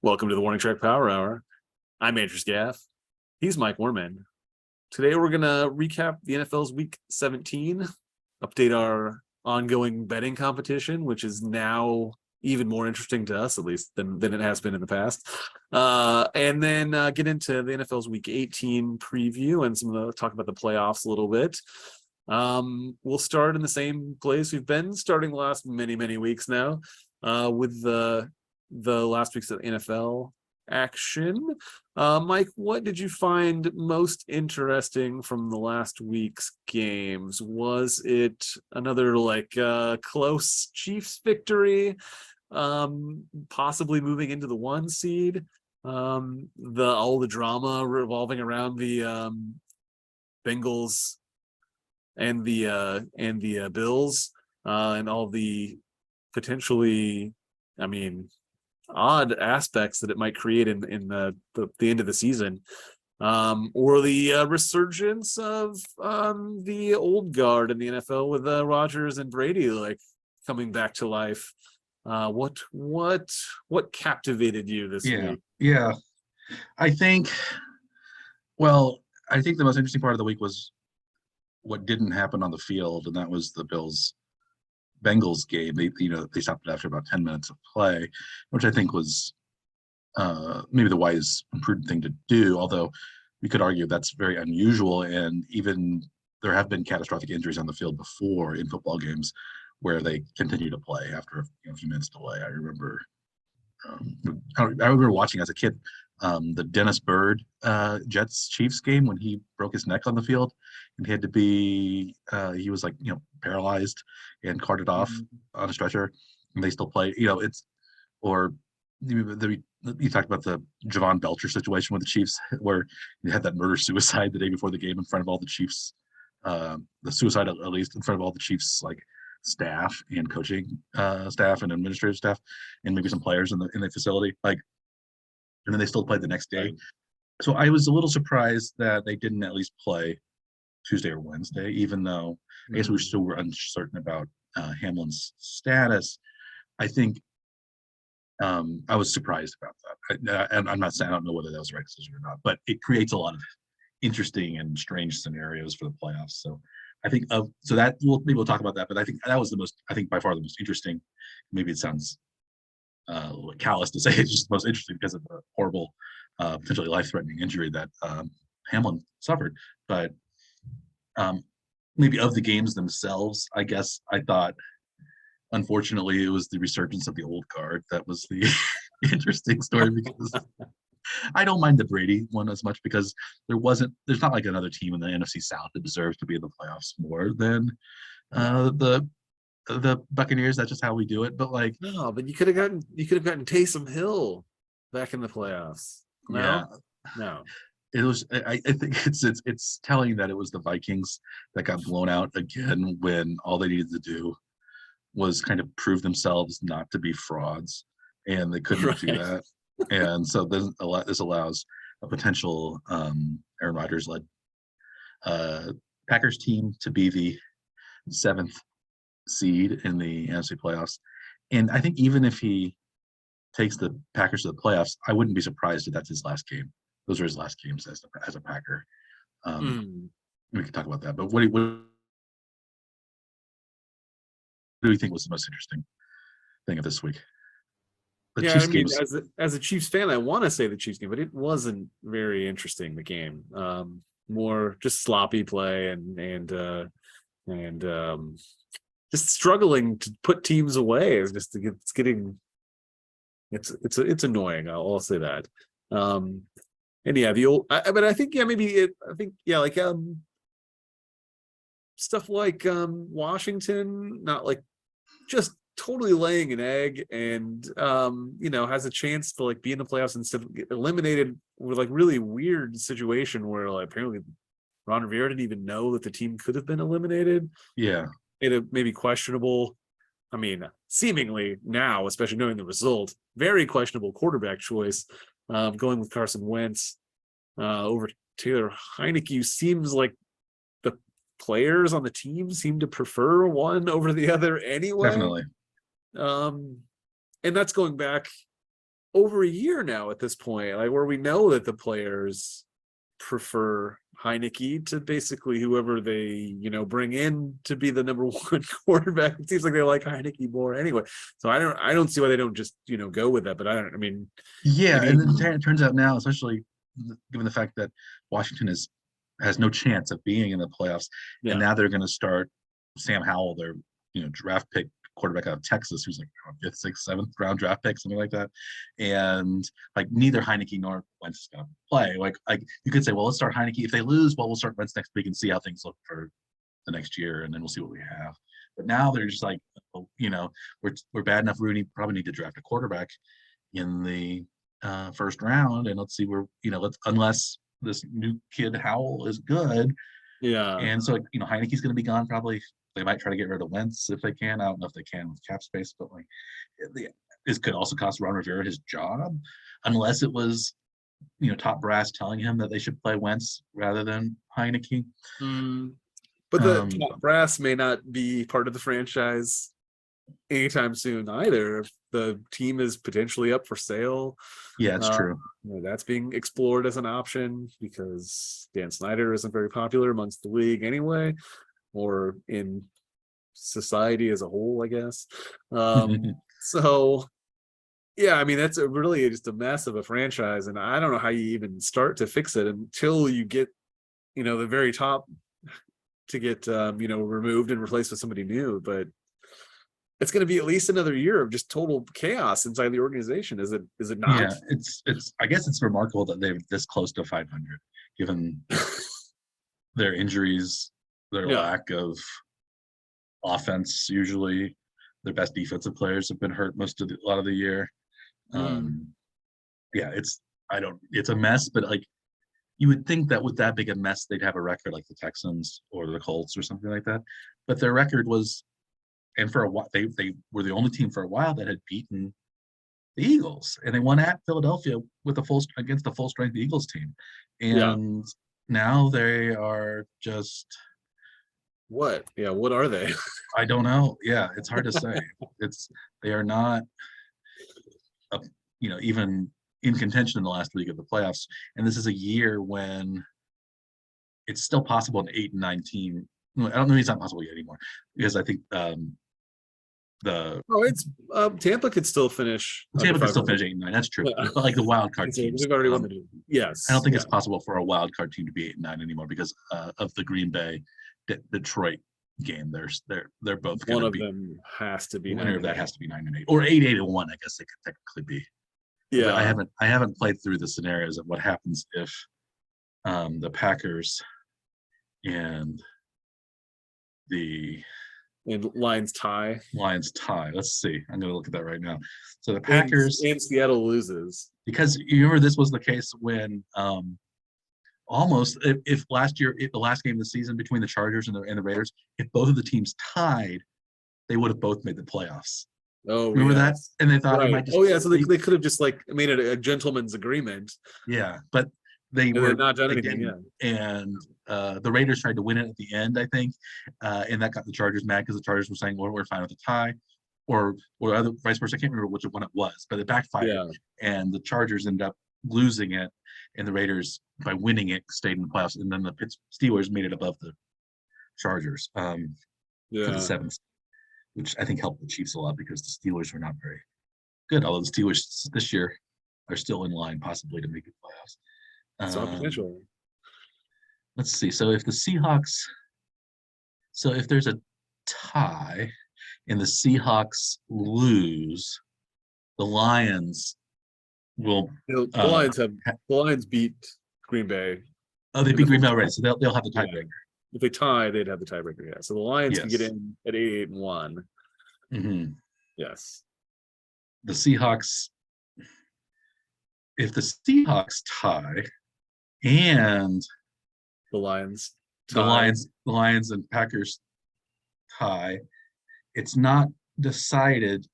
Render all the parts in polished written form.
Welcome to the Warning Track Power Hour. I'm Andrew Scaff. He's Mike Warman. Today we're going to recap the NFL's Week 17, update our ongoing betting competition, which is now even more interesting to us, at least, than it has been in the past. And then get into the NFL's Week 18 preview and talk about the playoffs a little bit. We'll start in the same place we've been starting the last many weeks now, with the last week's NFL action. Mike, what did you find most interesting from the last week's games? Was it another close Chiefs victory, possibly moving into the 1 seed? All the drama revolving around the Bengals and the Bills, and all the potentially, odd aspects that it might create in the end of the season, or the resurgence of the old guard in the NFL with Rodgers and Brady coming back to life. What captivated you this week? Yeah. I think the most interesting part of the week was what didn't happen on the field, and that was the Bengals game. They stopped it after about 10 minutes of play, which I think was maybe the wise and prudent thing to do, although we could argue that's very unusual, and even there have been catastrophic injuries on the field before in football games where they continue to play after a few minutes delay. I remember watching as a kid the Dennis Byrd Jets Chiefs game when he broke his neck on the field, and he had to be he was paralyzed and carted off on a stretcher, and they still play. You talked about the Javon Belcher situation with the Chiefs, where you had that murder suicide the day before the game in front of all the Chiefs, the suicide at least in front of all the Chiefs staff and coaching staff and administrative staff, and maybe some players in the facility. And then they still played the next day. So I was a little surprised that they didn't at least play Tuesday or Wednesday, even though I guess we still were uncertain about Hamlin's status. I think I was surprised about that. And I'm not saying I don't know whether that was the right decision or not, but it creates a lot of interesting and strange scenarios for the playoffs. So I think we'll talk about that, but I think that was by far the most interesting. Maybe it sounds callous to say it's just the most interesting because of the horrible, potentially life-threatening injury that Hamlin suffered. But maybe of the games themselves, I guess I thought, unfortunately, it was the resurgence of the old guard that was the interesting story, because I don't mind the Brady one as much, because there's not another team in the NFC South that deserves to be in the playoffs more than the Buccaneers. That's just how we do it. But no, but you could have gotten Taysom Hill back in the playoffs. No. It was. I think it's telling that it was the Vikings that got blown out again when all they needed to do was kind of prove themselves not to be frauds, and they couldn't do that. And so this allows a potential Aaron Rodgers-led Packers team to be the 7th seed in the NFC playoffs. And I think even if he takes the Packers to the playoffs, I wouldn't be surprised if that's his last game. Those are his last games as a Packer. We can talk about that. But what do you think was the most interesting thing of this week? Chiefs games. As a Chiefs fan, I want to say the Chiefs game, but it wasn't very interesting. The game, more just sloppy play and just struggling to put teams away. It's annoying. I'll say that. Stuff like Washington, not just totally laying an egg, and has a chance to be in the playoffs instead of get eliminated with really weird situation where apparently Ron Rivera didn't even know that the team could have been eliminated. Yeah. It may be questionable. Seemingly now, especially knowing the result, very questionable quarterback choice, going with Carson Wentz over Taylor Heineke. Seems like the players on the team seem to prefer one over the other anyway. Definitely. And that's going back over a year now at this point, like where we know that the players prefer Heineke to basically whoever they bring in to be the number one quarterback. It seems like they like Heineke more anyway. So I don't see why they don't just go with that. But I mean, Yeah, maybe and then it turns out now, especially given the fact that Washington has no chance of being in the playoffs, and yeah. now they're going to start Sam Howell, their draft pick quarterback out of Texas, who's like fifth, sixth, seventh round draft pick, something like that, and like neither Heineke nor Wentz is going to play. Like you could say, well, let's start Heineke. If they lose, well, we'll start Wentz next week and see how things look for the next year, and then we'll see what we have. But now they're just like, we're bad enough. We probably need to draft a quarterback in the first round, and let's see where unless this new kid Howell is good. Yeah. And so Heineke's going to be gone probably. They might try to get rid of Wentz if they can. I don't know if they can with cap space, but like this could also cost Ron Rivera his job, unless it was top brass telling him that they should play Wentz rather than Heineke. But the top brass may not be part of the franchise anytime soon either. If the team is potentially up for sale, yeah, it's true. That's being explored as an option because Dan Snyder isn't very popular amongst the league anyway, or in society as a whole, I guess. So yeah, I mean, that's really just a mess of a franchise, and I don't know how you even start to fix it until you get the very top to get removed and replaced with somebody new. But it's going to be at least another year of just total chaos inside the organization. Is it not? Yeah, it's I guess it's remarkable that they're this close to 500 given their injuries, their lack of offense. Usually their best defensive players have been hurt a lot of the year. Yeah, it's a mess, but like you would think that with that big a mess they'd have a record like the Texans or the Colts or something like that, but their record was, and for a while they were the only team for a while that had beaten the Eagles, and they won at Philadelphia with against the full strength Eagles team, and now they are just what are they? I don't know. Yeah, it's hard to say. They are not even in contention in the last week of the playoffs, and this is a year when it's still possible an 8-9 team. I don't know, it's not possible yet anymore because I think it's Tampa could still finish. Tampa could still finish 8-9. That's true, but like the wild card teams, they've already won the game. Yes, I don't think it's possible for a wild card team to be 8-9 anymore because of the Green Bay Detroit game. They're both one of them has to be. The winner of that has to be 9-8 or 8-1. I guess they could technically be. Yeah, but I haven't played through the scenarios of what happens if the Packers and the Lions tie. Let's see. I'm going to look at that right now. So the Packers and Seattle loses, because you remember this was the case when almost if last year, the last game of the season between the Chargers and the Raiders, if both of the teams tied, they would have both made the playoffs. Oh, remember that? And they thought, right. So they could have just like made it a gentleman's agreement. Yeah, but they were not done anything yet. And the Raiders tried to win it at the end, I think, and that got the Chargers mad because the Chargers were saying, "Well, we're fine with a tie," or other vice versa. I can't remember which one it was, but it backfired, and the Chargers ended up losing it, and the Raiders, by winning it, stayed in the playoffs, and then the Steelers made it above the Chargers for the seventh, which I think helped the Chiefs a lot because the Steelers were not very good. Although the Steelers this year are still in line, possibly to make the playoffs. Potential. Let's see. So if there's a tie and the Seahawks lose, the Lions will. The Lions beat Green Bay. Oh, they beat Green Bay already, so they'll have the tiebreaker. Yeah. If they tie, they'd have the tiebreaker. Yeah. So the Lions can get in at 8-1. Mm-hmm. Yes. The Seahawks. If the Seahawks tie, and the Lions and Packers tie, it's not decided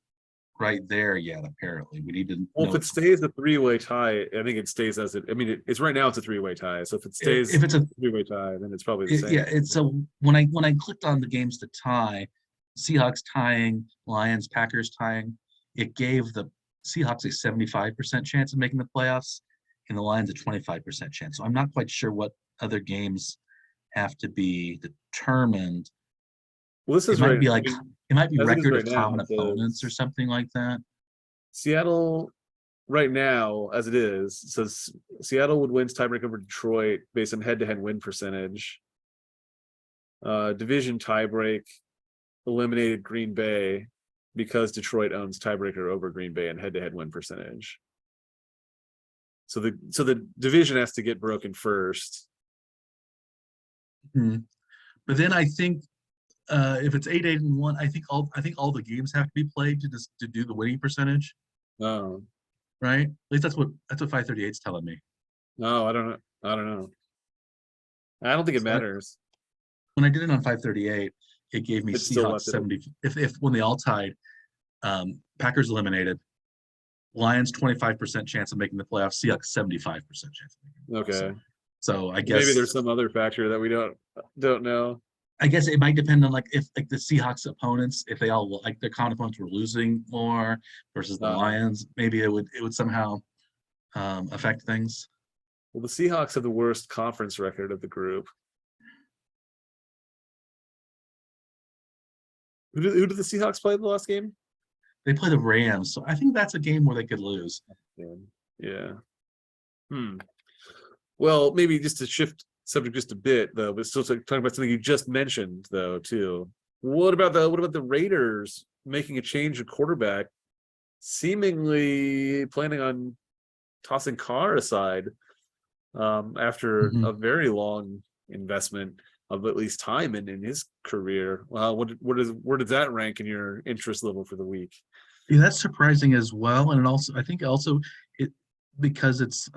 right there yet. Apparently, we need to. Well, if it stays a three-way tie, I think it stays as it. I mean, it's right now it's a three-way tie. So if it stays, if it's a three-way tie, then it's probably the same. Yeah, it's so when I clicked on the games to tie, Seahawks tying, Lions, Packers tying, it gave the Seahawks a 75% chance of making the playoffs, and the Lions a 25% chance. So I'm not quite sure what other games have to be determined. Well, this It is might right. be I like mean, it might be as it is record right of now, common it opponents or says something like that. Seattle right now, as it is, says Seattle would win tiebreak over Detroit based on head-to-head win percentage. Division tiebreak eliminated Green Bay because Detroit owns tiebreaker over Green Bay and head-to-head win percentage. So the division has to get broken first. Hmm. But then I think if it's 8-8-1, I think all the games have to be played to do the winning percentage, Oh, right? At least that's what 538 is telling me. no, I don't know. I don't know. I don't think it So matters. when I did it on 538, it gave me It still Seahawks left it. 70. If when they all tied, Packers eliminated, Lions 25% chance of making the playoffs, Seahawks 75% chance of making the playoffs. Okay. So I Maybe guess there's some other factor that we don't know. it might depend on like if like the Seahawks opponents, if they all like their common opponents were losing more versus the Um, Lions, maybe it would somehow affect things. well, the Seahawks have the worst conference record of the group. Who did the Seahawks play the last game? They play the Rams, so I think that's a game where they could lose. Yeah. Well, maybe just to shift subject just a bit, though, but still talking about something you just mentioned, though, too. What about the Raiders making a change of quarterback, seemingly planning on tossing Carr aside after Mhm. a very long investment of at least time in his career? Where does that rank in your interest level for the week? Yeah, that's surprising as well, and also I think also it because it's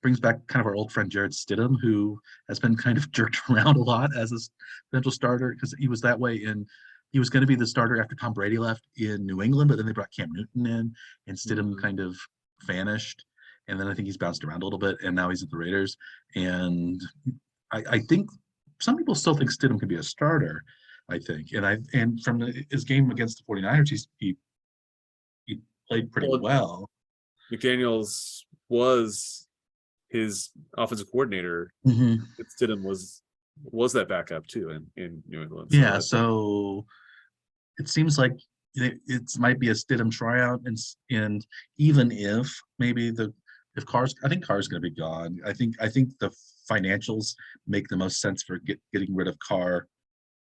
brings back kind of our old friend Jared Stidham, who has been kind of jerked around a lot as a potential starter because he was that way he was going to be the starter after Tom Brady left in New England, but then they brought Cam Newton in, and Stidham kind of vanished, and then I think he's bounced around a little bit, and now he's at the Raiders, and I think some people still think Stidham could be a starter. I think, and from his game against the 49ers, he played pretty Well, well. McDaniels was his offensive coordinator. Mm-hmm. Stidham was that backup too in New England. So Yeah, so it seems like it might be a Stidham tryout, and even if maybe if I think Carr's going to be gone. I think the financials make the most sense for getting rid of Carr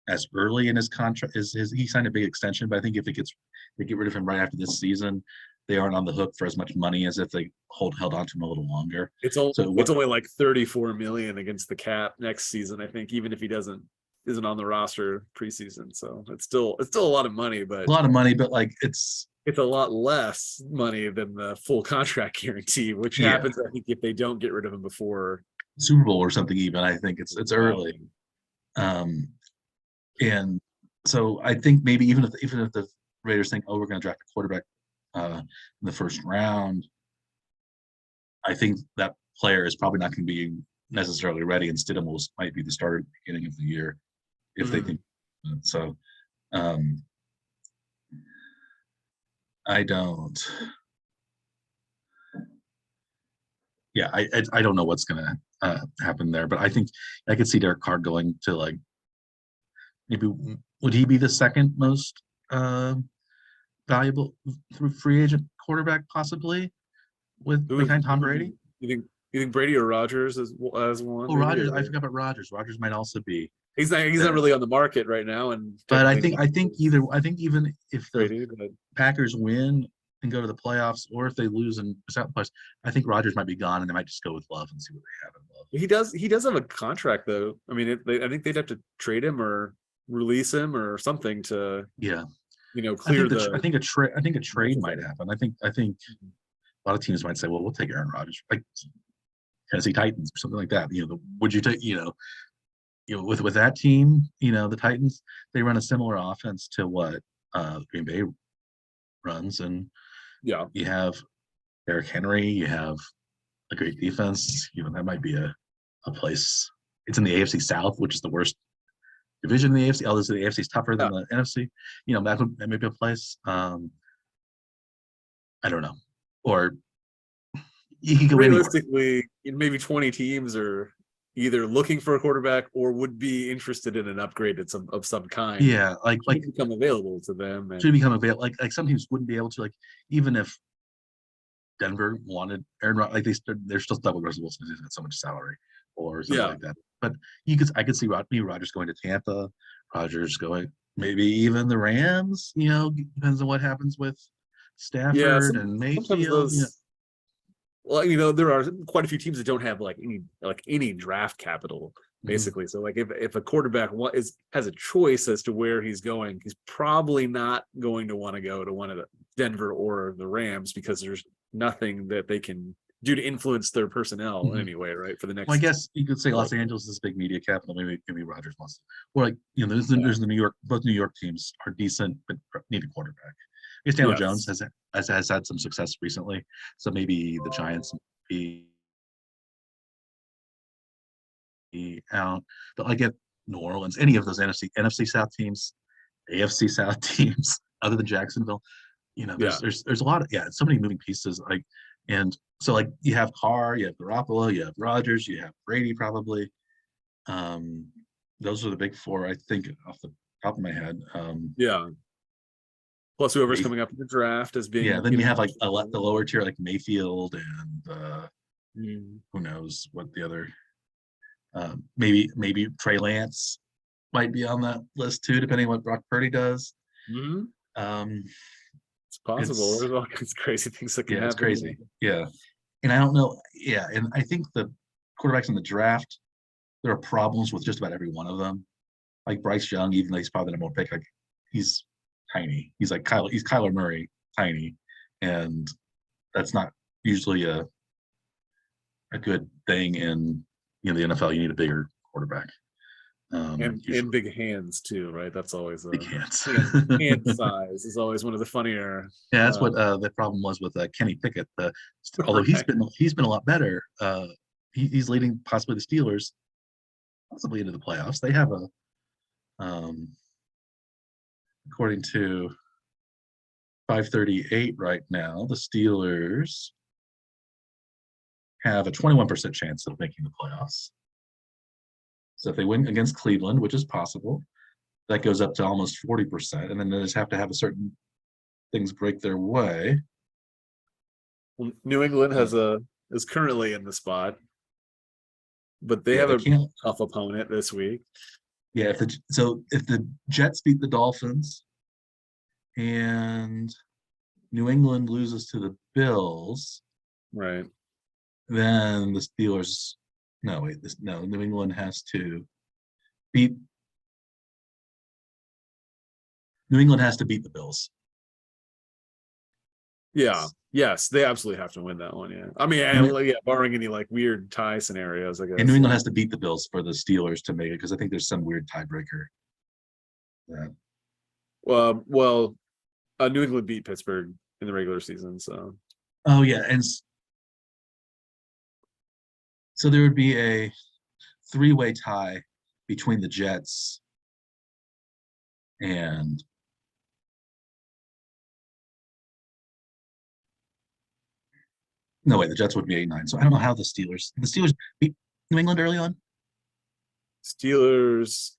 as early in his contract. He signed a big extension, but I think if they get rid of him right after this season, they aren't on the hook for as much money as if they held on to him a little longer. it's only like 34 million against the cap next season, I think, even if he isn't on the roster preseason. So it's still a lot of money, but a lot of money, but like it's a lot less money than the full contract guarantee, which happens, I think, if they don't get rid of him before Super Bowl or something. Even I think it's early, um, and so I think maybe even if the Raiders think, oh, we're going to draft a quarterback in the first round, I think that player is probably not going to be necessarily ready, and Stidham might be the starter at the beginning of the year if they think so. Um, I don't. Yeah, I don't know what's going to happen there, but I think I could see Derek Carr going to like maybe would he be the second most valuable through free agent quarterback possibly behind Tom Brady? You think Brady or Rodgers as one? Oh, Maybe, Rodgers! I or forgot about Rodgers. Rodgers might also be he's not there, really on the market right now, and but technically I think even if the Brady, but Packers win and go to the playoffs, or if they lose and miss out the playoffs, I think Rodgers might be gone, and they might just go with Love and see what they have in Love. he does have a contract though. I mean, I think they'd have to trade him or release him or something to Yeah, clear I think a trade might happen. I think a lot of teams might say, well, we'll take Aaron Rodgers, like Tennessee Titans or something like that. Would you take with that team, the Titans, they run a similar offense to what Green Bay runs, and yeah. you have Derrick Henry, you have a great defense. That might be a place. It's in the AFC South, which is the worst division in the AFC. Although the AFC is tougher than the NFC. That may be a place. I don't know. Or you can go anywhere. Realistically, maybe 20 teams are either looking for a quarterback or would be interested in an upgrade of some kind. Yeah, like become available to them. should And become available. Like some teams wouldn't be able to, like, even if Denver wanted Aaron Rodgers, like they're still double Russell Wilson because he's got so much salary or something yeah, like that. But I could see Rodgers going to Tampa, Rodgers going maybe even the Rams. Depends on what happens with yeah. Stafford and Sometimes Mayfield. those. Well, there are quite a few teams that don't have any draft capital, Mhm. basically. So if a quarterback has a choice as to where he's going, he's probably not going to want to go to one of the Denver or the Rams because there's nothing that they can do to influence their personnel Mhm. anyway, right? For the Well, I next, guess you could say Los Angeles is big media capital. Maybe Rodgers wants to. Or there's the New York. Both New York teams are decent, but need a quarterback. I guess Daniel Jones yes, has had some success recently, so maybe the Giants be out. But I get New Orleans, any of those NFC South teams, AFC South teams, other than Jacksonville. yeah. There's a lot of so many moving pieces. And so you have Carr, you have Garoppolo, you have Rodgers, you have Brady probably. Um, those are the big four, I think, off the top of my head. Yeah. Plus, whoever's May, coming up in the draft as yeah, being, then you have like the lower tier like Mayfield and mm, who knows what the other maybe Trey Lance might be on that list too, depending on what Brock Purdy does. mhm, Um, it's possible. it's There's all kinds of crazy things that can yeah, it's happen there. crazy. Yeah, and I don't know. Yeah, and I think the quarterbacks in the draft, there are problems with just about every one of them. Like Bryce Young, even though he's probably the number one pick, like he's tiny. He's like Kyler Murray, tiny, and that's not usually a good thing in the NFL. You need a bigger quarterback. And Usually big hands too, right? That's always big hands. hand size is always one of the funnier. Yeah, that's what the problem was with Kenny Pickett. Although Right. he's been a lot better. He's leading possibly the Steelers possibly into the playoffs. They have um, according to 538 right now, the Steelers have a 21% chance of making the playoffs. So if they win against Cleveland, which is possible, that goes up to almost 40%. And then they just have to have a certain things break their way. Well, New England Uh, is currently in the spot, but they yeah, have they a can't. tough opponent this week. Yeah, if the Jets beat the Dolphins and New England loses to the Bills, Right. then the Steelers. No, wait. No, New England has to beat. New England has to beat the Bills. Yeah. Yes, they absolutely have to win that one. Yeah. I mean, New, yeah, barring any weird tie scenarios, I and New guess. England has to beat the Bills for the Steelers to make it because I think there's some weird tiebreaker. That, Well, New England beat Pittsburgh in the regular season, so oh yeah, and so there would be a three-way tie between the Jets and no wait, the Jets would be 8-9. So I don't know how the Steelers beat New England early on. Steelers.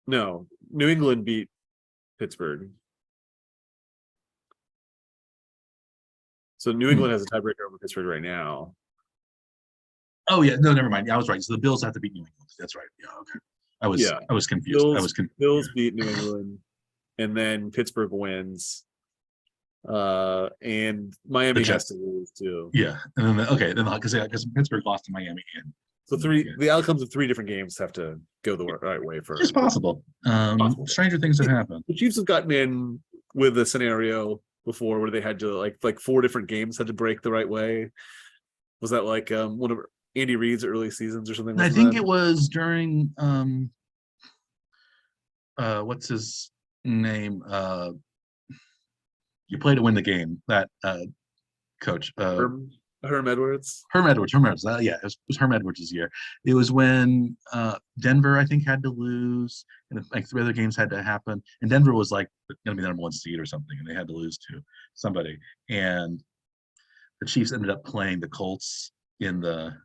No, New England beat Pittsburgh. So New Hmm. England has a tiebreaker over Pittsburgh right now. Oh yeah, no, never mind. Yeah, I was right. So the Bills have to beat New England. That's right. Yeah, okay. Yeah, I was confused. Bills Yeah. Bills beat New England, and then Pittsburgh wins. And The Miami has Jets. to lose too. Yeah, and then then because Pittsburgh lost to Miami and So yeah. the outcomes of three different games have to go the right way It's just for possible. possible. Stranger things have happened. The Chiefs have gotten in with a scenario before where they had to like four different games had to break the right way. Was that one of Andy Reid's early seasons or something? And I Wasn't think that? it was during what's his name? You play to win the game. That coach. Herm? Herm Edwards. Herm Edwards. Yeah, it was Herm Edwards' year. It was when Denver, I think, had to lose, and like 3 other games had to happen. And Denver was like going to be the number 1 seed or something, and they had to lose to somebody. And the Chiefs ended up playing the Colts in the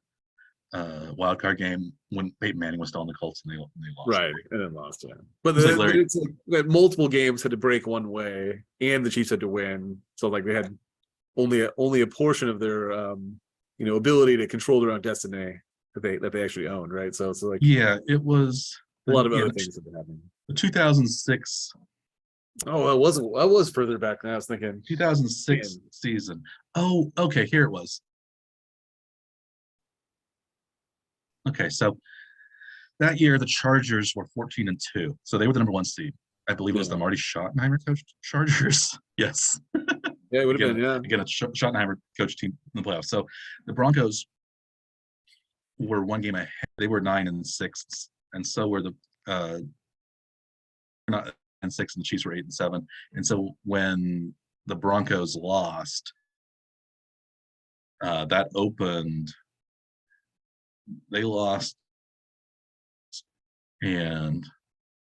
wild card game when Peyton Manning was still on the Colts, and they lost. Right, and then lost, yeah. But It's like Larry. it's like that multiple games had to break one way, and the Chiefs had to win. So like they had only a portion of their ability to control their own destiny that they actually owned, right? So it's like Yeah, it was a lot of yeah, other things have been happening. the 2006 Oh, I was further back than I was thinking. 2006 season. Oh, okay, here it was. Okay, so that year the Chargers were 14-2, so they were the number 1 seed. I believe it was the Marty Schottenheimer coached Chargers. Yes. Yeah, it would have been, yeah. Again, a Schottenheimer coach team in the playoffs. So the Broncos were 1 game ahead. They were 9-6, and so were the not 9-6, and the Chiefs were 8-7. And so when the Broncos lost, that opened. They lost, and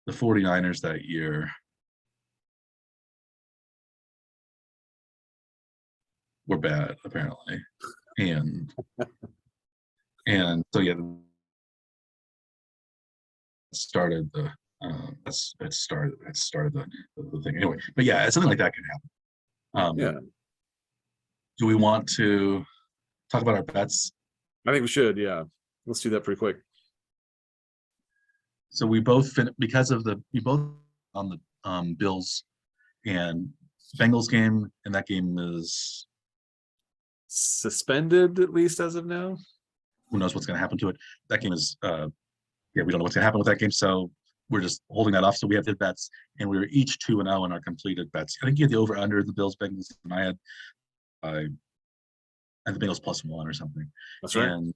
the 49ers that year were bad, apparently. And so yeah, started the it started the thing anyway. But yeah, something like that can happen. Yeah, Do we want to talk about our bets? I think we should. Yeah, let's do that pretty quick. So we both we both on the Bills and Bengals game, and that game is suspended, at least as of now. Who knows what's going to happen to it? That game is we don't know what's going to happen with that game, so we're just holding that off. So we have the bets, and we were each 2-0 in our completed bets. I think you had the over under the Bills Bengals, and I had the Bengals +1 or something. That's right. And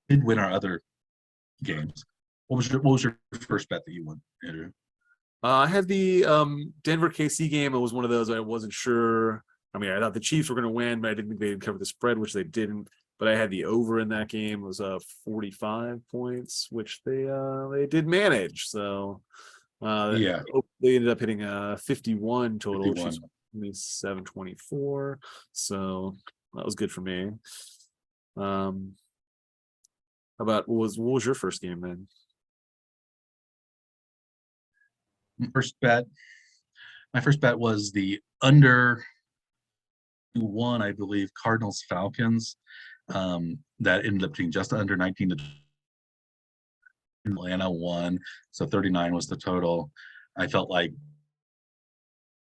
did win our other games. What was your first bet that you won, Andrew? I had the Denver KC game. It was one of those I wasn't sure. I mean, I thought the Chiefs were going to win, but I didn't think they'd cover the spread, which they didn't. But I had the over in that game. It was 45 points, which they did manage. So Yeah, they ended up hitting 51 total. 51. Chiefs 724. So that was good for me. How about what was your first game then? My first bet was the under 1, I believe, Cardinals Falcons. That ended up being just under 19 to Atlanta won, so 39 was the total. I felt like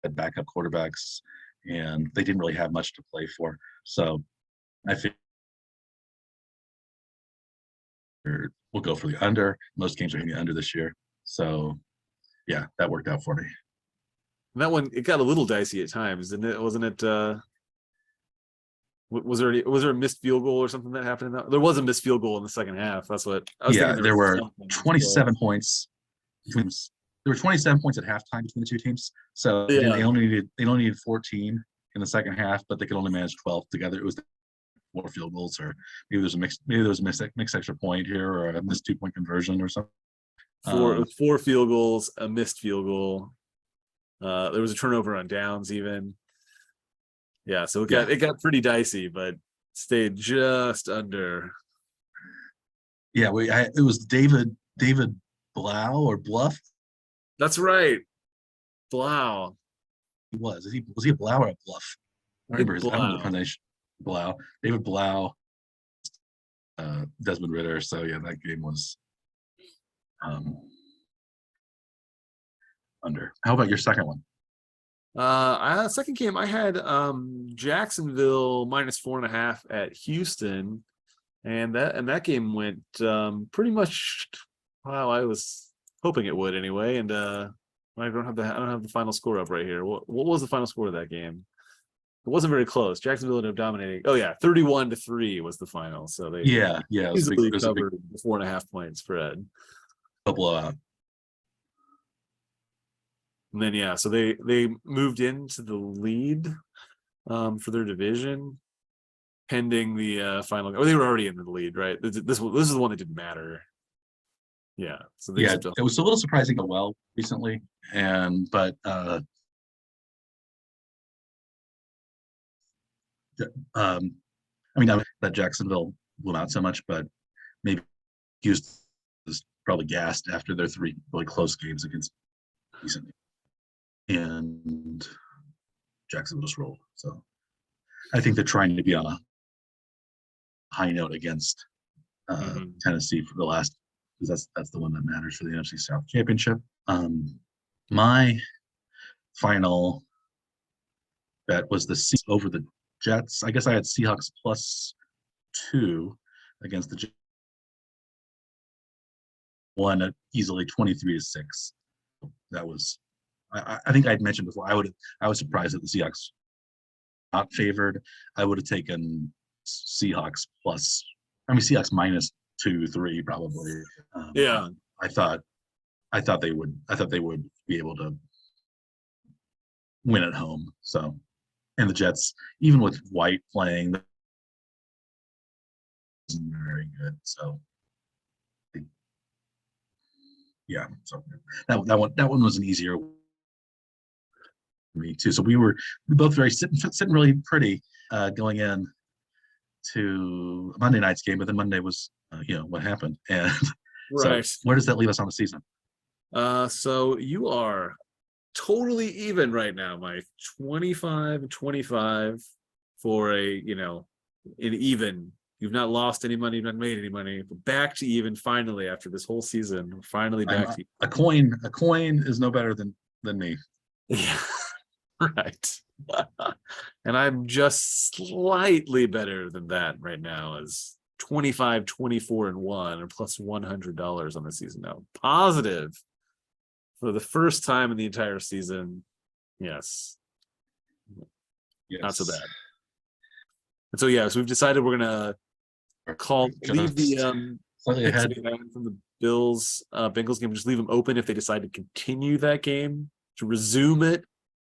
had backup quarterbacks, and they didn't really have much to play for. So I figured we'll go for the under. Most games are hitting the under this year, so yeah, that worked out for me. And that one, it got a little dicey at times, didn't it? Wasn't it? Was there a missed field goal or something that happened? There was a missed field goal in the second half. That's what I was thinking. There were 27 points between. There were 27 points at halftime between the two teams. So yeah. they only needed 14 in the second half, but they could only manage 12 together. It was 4 field goals, or maybe there was a mixed extra point here, or a missed 2-point conversion or something. 4 field goals, a missed field goal. There was a turnover on downs even. Yeah, so it got pretty dicey, but stayed just under. Yeah, it was David Blau or Bluff. That's right, Blau. Was he a Blau or a Bluff? I don't remember the pronunciation. Blau, David Blau, Desmond Ritter. So yeah, that game was under. How about your second one? Second game I had Jacksonville -4.5 at Houston, and that game went pretty much how I was hoping it would anyway. And I don't have the final score up right here. What was the final score of that game? It wasn't very close. Jacksonville ended up dominating. Oh yeah, 31-3 was the final. So they easily covered the 4.5 point spread. A blowout. And then so they moved into the lead for their division. pending the final. Or they were already in the lead, right? This is the one that didn't matter. Yeah. So they just Yeah, have to. it was a little surprising how well recently, but I mean that Jacksonville will not so much, but maybe Houston is probably gassed after their 3 really close games against recently, and Jacksonville just rolled. So I think they're trying to be on a high note against Tennessee for the last, because that's the one that matters for the NFC South Championship. My final bet was the Seahawks over the Jets. I guess I had Seahawks +2 against the Jets. Won easily 23-6. That was, I think I'd mentioned before. I was surprised that the Seahawks not favored. I would have taken Seahawks plus. I mean Seahawks -2-3 probably. Yeah. I thought they would. I thought they would be able to win at home. So, and the Jets, even with White playing, isn't very good. So, yeah. So that one was an easier for me too. So we both very sitting really pretty going in to Monday night's game, but then Monday was what happened, and Right. so where does that leave us on the season? So you are totally even right now, Mike. 25-25 for an even. You've not lost any money, you've not made any money, but back to even finally after this whole season. We're finally back to a coin. A coin is no better than me. Yeah, right. And I'm just slightly better than that right now, as 25-24-1 or plus $100 on the season now. Positive for the first time in the entire season. Yes. Not so bad. And so so we've decided we're gonna leave the slightly ahead from the Bills Bengals game, just leave them open if they decide to continue that game, to resume it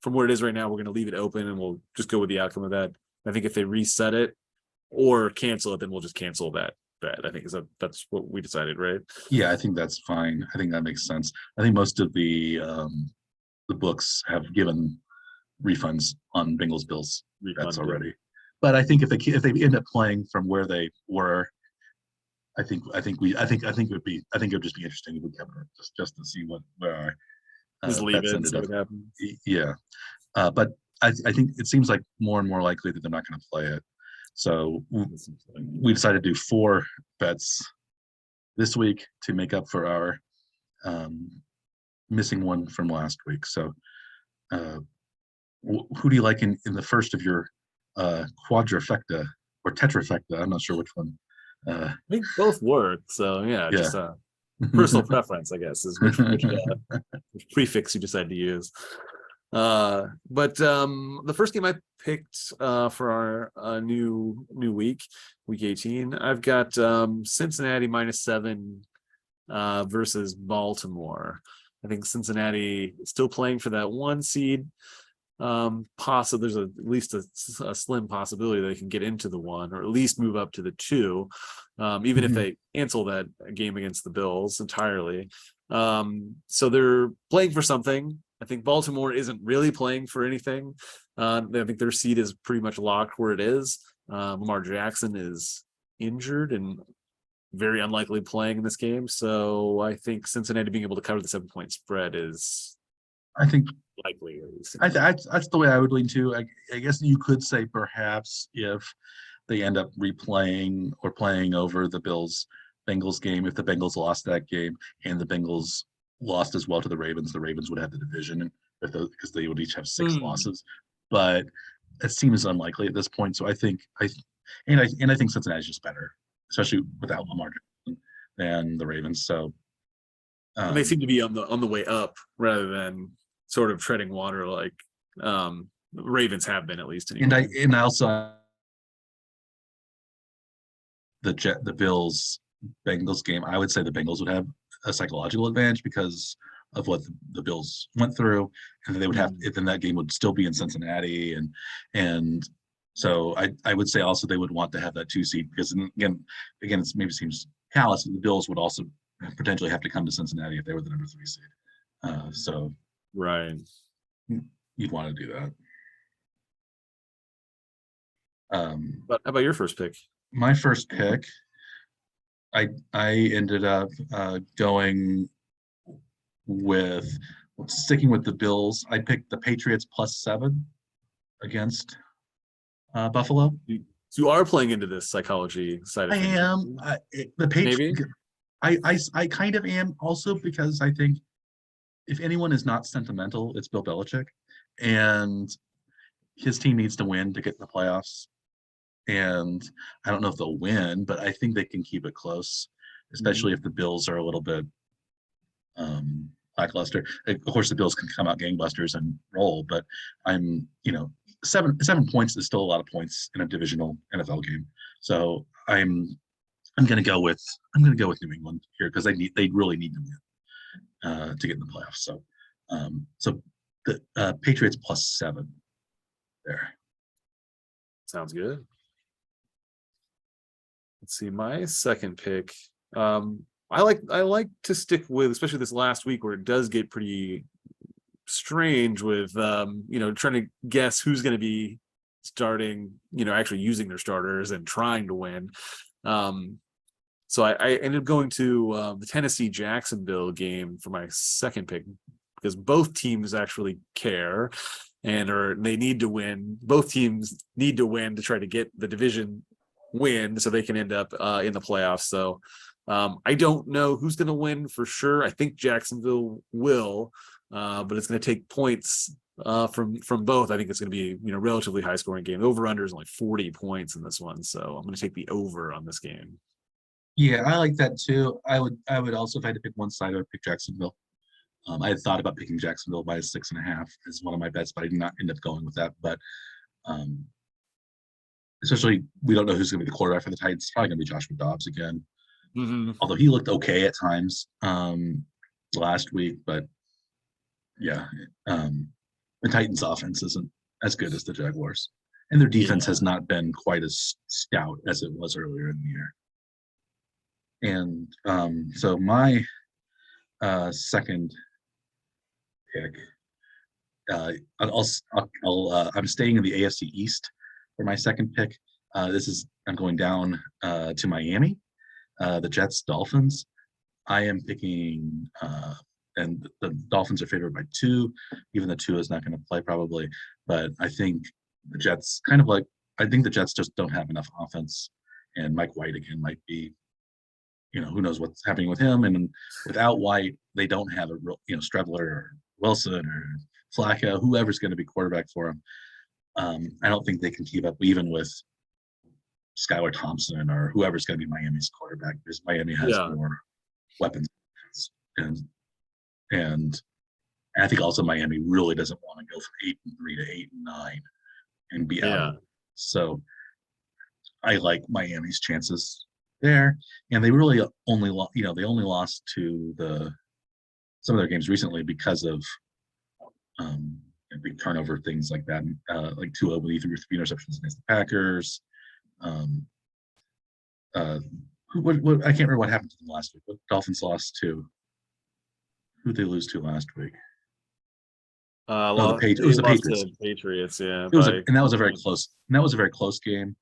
from where it is right now. We're going to leave it open and we'll just go with the outcome of that. I think if they reset it or cancel it, then we'll just cancel that bet. I think that's what we decided, right? Yeah, I think that's fine. I think that makes sense. I think most of the books have given refunds on Bengals Bills bets already. But I think if they end up playing from where they were, I think it would just be interesting if we kept it just to see where our just leave it, ended see up. what happens. Yeah, but I think it seems like more and more likely that they're not going to play it. So we decided to do 4 bets this week to make up for our missing one from last week. So who do you like in the first of your quadrifecta or tetrafecta? I'm not sure which one. I think both work. So yeah. Just personal preference, I guess, is which prefix you decide to use. But the first game I picked for our new week 18, I've got Cincinnati -7 versus Baltimore. I think Cincinnati is still playing for that 1 seed. Possible there's at least a slim possibility they can get into the 1 or at least move up to the 2, even if they cancel that game against the Bills entirely. So they're playing for something. I think Baltimore isn't really playing for anything. I think their seed is pretty much locked where it is. Lamar Jackson is injured and very unlikely playing in this game. So I think Cincinnati being able to cover the 7-point spread is, I think, likely. That's the way I would lean too. I guess you could say perhaps if they end up replaying or playing over the Bengals game, if the Bengals lost that game and the Bengals lost as well to the Ravens would have the division because they would each have 6 losses. But it seems unlikely at this point. So I think I think Cincinnati's just better, especially without Lamar Jackson, than the Ravens. So and they seem to be on the way up rather than sort of treading water like Ravens have been, at least. Anyway. And I also the Bills Bengals game, I would say the Bengals would have a psychological advantage because of what the Bills went through, and they would have then that game would still be in Cincinnati, and So I would say also they would want to have that 2 seed because again, it maybe seems callous. The Bills would also potentially have to come to Cincinnati if they were the number 3 seed. So Right. you'd want to do that. But how about your first pick? My first pick, I ended up going with sticking with the Bills. I picked the Patriots +7 against Buffalo. So you are playing into this psychology side I of things. am the Patriots. Maybe. I kind of am also because I think if anyone is not sentimental, it's Bill Belichick, and his team needs to win to get in the playoffs. And I don't know if they'll win, but I think they can keep it close, especially if the Bills are a little bit lackluster. Of course, the Bills can come out gangbusters and roll, but I'm, 7 points is still a lot of points in a divisional NFL game. So I'm going to go with New England here because they really need to win to get in the playoffs. So the Patriots +7 there. Sounds good. Let's see, my second pick. I like to stick with, especially this last week where it does get pretty strange with trying to guess who's going to be starting, actually using their starters and trying to win. So I ended up going to the Tennessee Jacksonville game for my second pick because both teams actually care they need to win. Both teams need to win to try to get the division win so they can end up in the playoffs. So I don't know who's going to win for sure. I think Jacksonville will, but it's going to take points from both. I think it's going to be relatively high scoring game. Over under is only 40 points in this one, so I'm going to take the over on this game. Yeah, I like that too. I would also, if I had to pick one side, I would pick Jacksonville. I had thought about picking Jacksonville by 6.5 as one of my bets, but I did not end up going with that. But especially, we don't know who's going to be the quarterback for the Titans. It's probably going to be Joshua Dobbs again. Although he looked okay at times last week, but yeah, the Titans' offense isn't as good as the Jaguars, and their defense has not been quite as stout as it was earlier in the year. And so my second pick, I'm staying in the AFC East for my second pick. I'm going down to Miami, the Jets, Dolphins. I am picking, and the Dolphins are favored by 2, even though 2 is not going to play probably. But I think the Jets I think the Jets just don't have enough offense, and Mike White again might be, who knows what's happening with him. And without White, they don't have a real, Strebler or Wilson or Flacco, whoever's going to be quarterback for them. I don't think they can keep up even with Skylar Thompson or whoever's going to be Miami's quarterback, because Miami has more weapons. And I think also Miami really doesn't want to go from 8-3 to 8-9 and be out. So I like Miami's chances there. And they really only lost to some of their games recently because of big turnover things like that, like Tua when he threw 3 interceptions against the Packers. What I can't remember what happened to them last week. What Dolphins lost to? Who'd they lose to last week? It was the Patriots. Patriots, yeah. And that was a very close. And that was a very close game.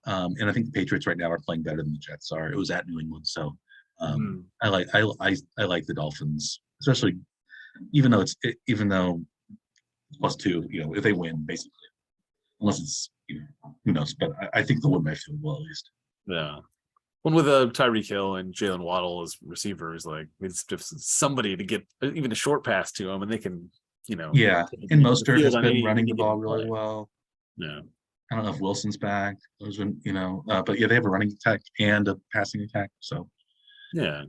And I think the Patriots right now are playing better than the Jets are. It was at New England, so I like the Dolphins, especially even though +2. If they win, basically, unless it's who knows. But I think they'll win by field goal at least. Yeah. One with Tyreek Hill and Jalen Waddle as receivers, it's just somebody to get even a short pass to them, and they can, Yeah, and Mostert has been running the ball really well. Yeah. I don't know if Wilson's back. Those been, but yeah, they have a running attack and a passing attack. So yeah,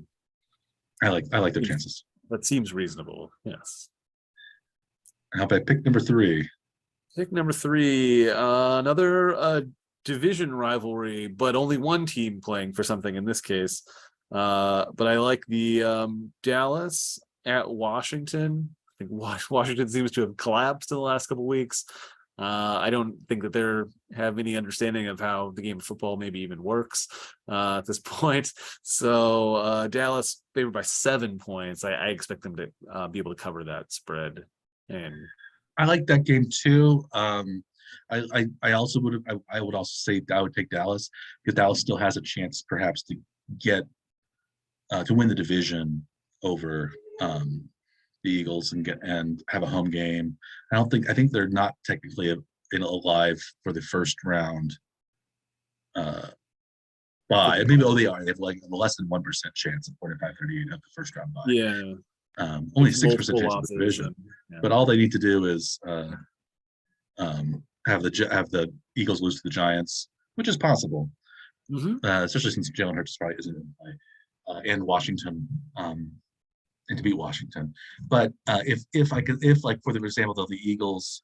I like their chances. That seems reasonable. Yes. How about pick number 3? Pick number 3, another division rivalry, but only one team playing for something in this case. But I like the Dallas at Washington. I think Washington seems to have collapsed in the last couple of weeks. I don't think that they're have any understanding of how the game of football maybe even works at this point. So Dallas favored by 7 points. I expect them to be able to cover that spread. And I like that game too. I also I would also say I would take Dallas because Dallas still has a chance perhaps to get to win the division over the Eagles and have a home game. I think they're not technically alive for the first round bye. Maybe they are. They have like a less than 1% chance of 45-38 of the first round bye. yeah, Only with 6% multiple chance of the losses division. yeah. But all they need to do is have the Eagles lose to the Giants, which is possible, especially since Jalen Hurts probably isn't in play, and Washington, and to beat Washington. But if like for the example, though, the Eagles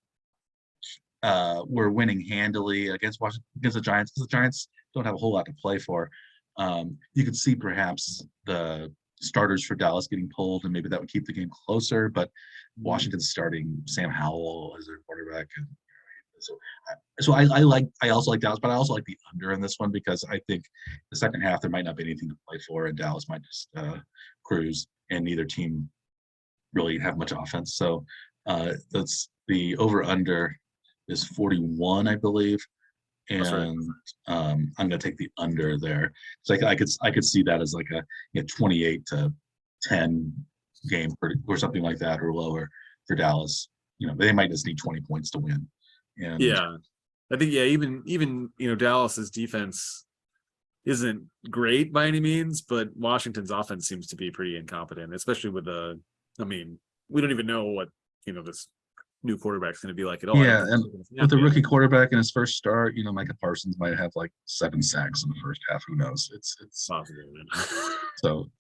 were winning handily against Washington, against the Giants, because the Giants don't have a whole lot to play for, you could see perhaps the starters for Dallas getting pulled, and maybe that would keep the game closer. But Washington's starting Sam Howell as their quarterback, and I also like Dallas, but I also like the under in this one because I think the second half there might not be anything to play for, and Dallas might just cruise, and neither team really have much offense. So that's the over under is 41, I believe, That's right. and I'm going to take the under there. So I could see that as like a 28-10 game or something like that, or lower for Dallas. They might just need 20 points to win. And Yeah, I think even Dallas's defense isn't great by any means, but Washington's offense seems to be pretty incompetent, especially with I mean, we don't even know what this new quarterback's going to be like at all. I don't yeah, think and with the rookie quarterback in his first start, Micah Parsons might have like 7 sacks in the first half. Who knows? It's possible. so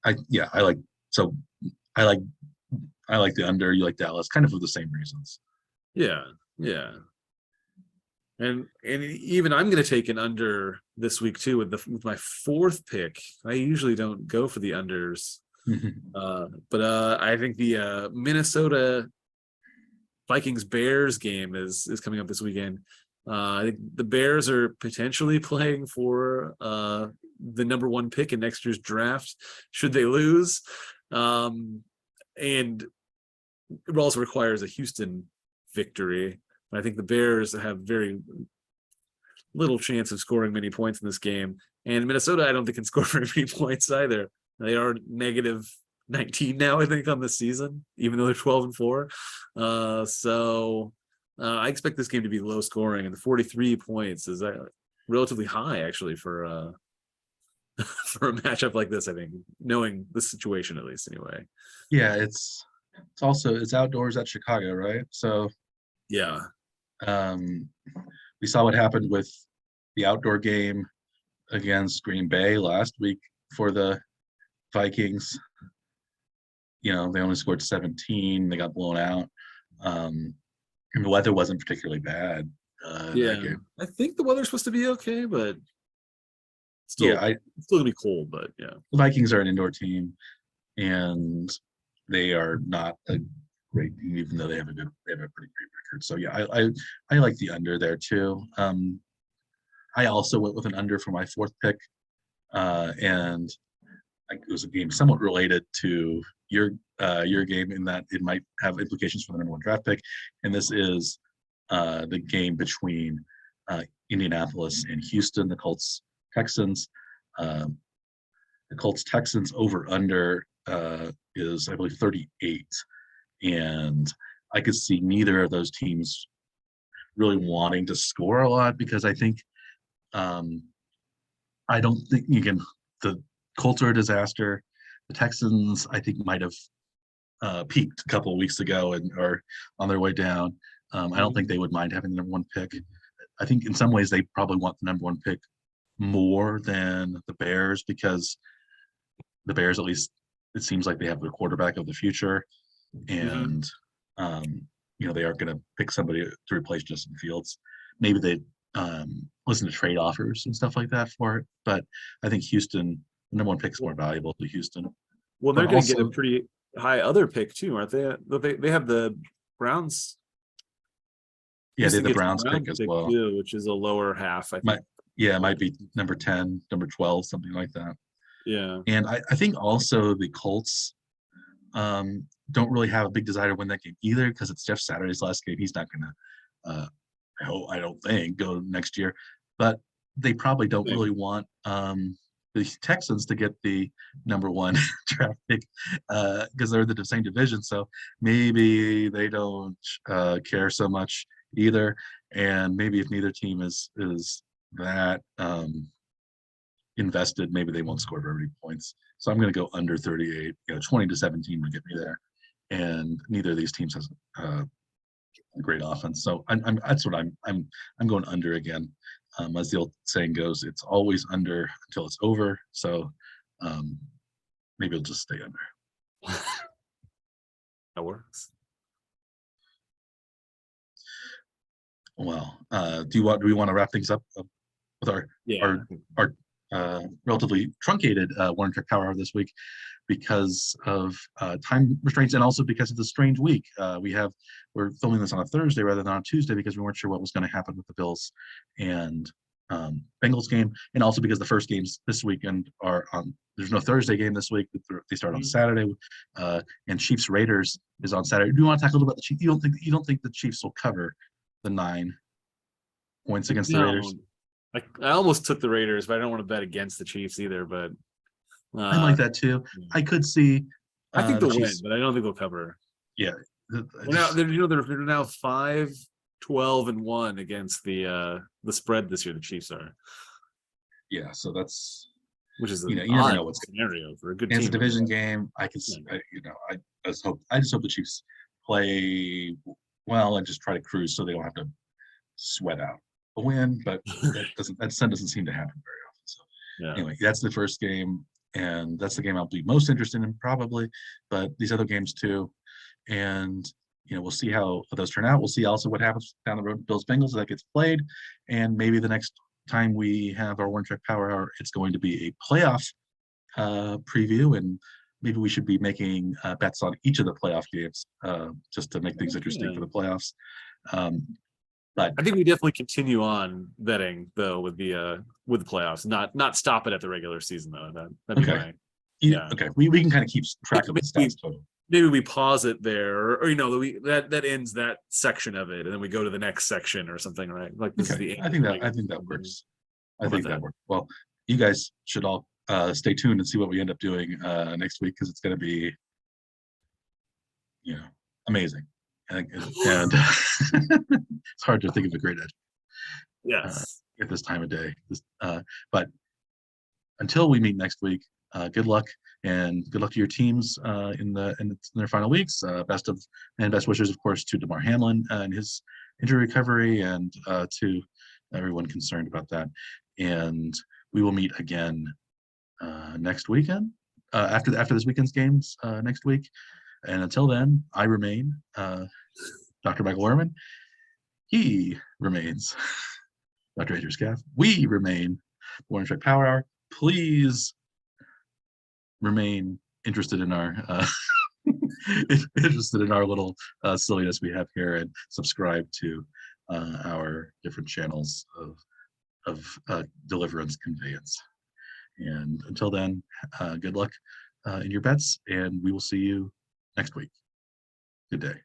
I like so I like the under. You like Dallas, kind of for the same reasons. Yeah, yeah. And even I'm going to take an under this week too with my 4th pick. I usually don't go for the unders, but I think the Minnesota Vikings Bears game is coming up this weekend. I think the Bears are potentially playing for the number 1 pick in next year's draft should they lose, and it also requires a Houston victory. I think the Bears have very little chance of scoring many points in this game. And Minnesota, I don't think can score very many points either. They are negative 19 now, I think, on the season, even though they're 12-4. So I expect this game to be low scoring, and the 43 points is relatively high, actually, for for a matchup like this, I think, knowing the situation at least anyway. Yeah, it's outdoors at Chicago, right? So yeah. We saw what happened with the outdoor game against Green Bay last week for the Vikings. They only scored 17. They got blown out. And the weather wasn't particularly bad. Yeah, that game. I think the weather's supposed to be okay, but still, Yeah, it's still gonna be cold. But yeah, the Vikings are an indoor team, and they are not a great team, even though they have a pretty great record. So yeah, I like the under there too. I also went with an under for my 4th pick, and it was a game somewhat related to your game in that it might have implications for the number 1 draft pick, and this is the game between Indianapolis and Houston, the Colts Texans. The Colts Texans over under is, I believe, 38, and I could see neither of those teams really wanting to score a lot because I think I don't think the Colts are a disaster. The Texans, I think, might have peaked a couple of weeks ago and are on their way down. I don't think they would mind having the number 1 pick. I think in some ways they probably want the number 1 pick more than the Bears because the Bears, at least it seems like they have the quarterback of the future, and they are going to pick somebody to replace Justin Fields. Maybe they listen to trade offers and stuff like that for it, but I think Houston, the number 1 pick, is more valuable to Houston. well, they're But going to get also, a pretty high other pick too, aren't they? They have the Browns. Yeah, they Houston had the gets Browns pick as well. too, which is a lower half, I think. It might be number 10, number 12, something like that. Yeah. And I think also the Colts don't really have a big desire to win that game either, because it's Jeff Saturday's last game. He's not gonna I don't think go next year, but they probably don't really want the Texans to get the number 1 draft pick because they're the same division. So maybe they don't care so much either. And maybe if neither team is that invested, maybe they won't score very many points. So I'm going to go under 38. 20-17 would get me there. And neither of these teams has a great offense. So that's what I'm going under again. As the old saying goes, it's always under until it's over. So maybe it'll just stay under. That works. Well, do we want to wrap things up with our relatively truncated Warner Trek Power Hour this week because of time restraints and also because of the strange week. We're filming this on a Thursday rather than on a Tuesday because we weren't sure what was going to happen with the Bills and Bengals game, and also because the first games this weekend are on. There's no Thursday game this week. They start on Saturday, and Chiefs Raiders is on Saturday. Do you want to talk a little bit about the Chiefs? You don't think the Chiefs will cover the 9 points against the Raiders? I almost took the Raiders, but I don't want to bet against the Chiefs either. But I like that too. I could see. I think they'll win, but I don't think they'll cover. Yeah. They're now 5-12-1 against the spread this year. The Chiefs are. Yeah, so that's which is you never know what's scenario for a good team. It's a division game. I can I just hope the Chiefs play well and just try to cruise so they don't have to sweat out a win, but that doesn't seem to happen very often. So anyway, that's the first game, and that's the game I'll be most interested in probably, but these other games too. And we'll see how those turn out. We'll see also what happens down the road, Bills Bengals, that gets played, and maybe the next time we have our One Track Power Hour, it's going to be a playoff preview, and maybe we should be making bets on each of the playoff games just to make things interesting for the playoffs. But I think we definitely continue on betting though with the playoffs, not stop it at the regular season though. That'd be okay. We can kind of keep track of the stats total. Maybe we pause it there, or that ends that section of it, and then we go to the next section or something, right? Like this is the end. I think that works. I think that works. Well, you guys should all stay tuned and see what we end up doing next week, because it's going to be, amazing. And it's hard to think of a great edge. Yes. At this time of day. But until we meet next week, good luck, and good luck to your teams in their final weeks. Best wishes, of course, to DeMar Hamlin and his injury recovery, and to everyone concerned about that. And we will meet again next weekend, after this weekend's games next week. And until then, I remain Dr. Michael Werman. He remains Dr. Andrew Scaff. We remain One Track Power Hour. Please remain interested in our little silliness we have here, and subscribe to our different channels of deliverance conveyance. And until then, good luck in your bets, and we will see you next week. Good day.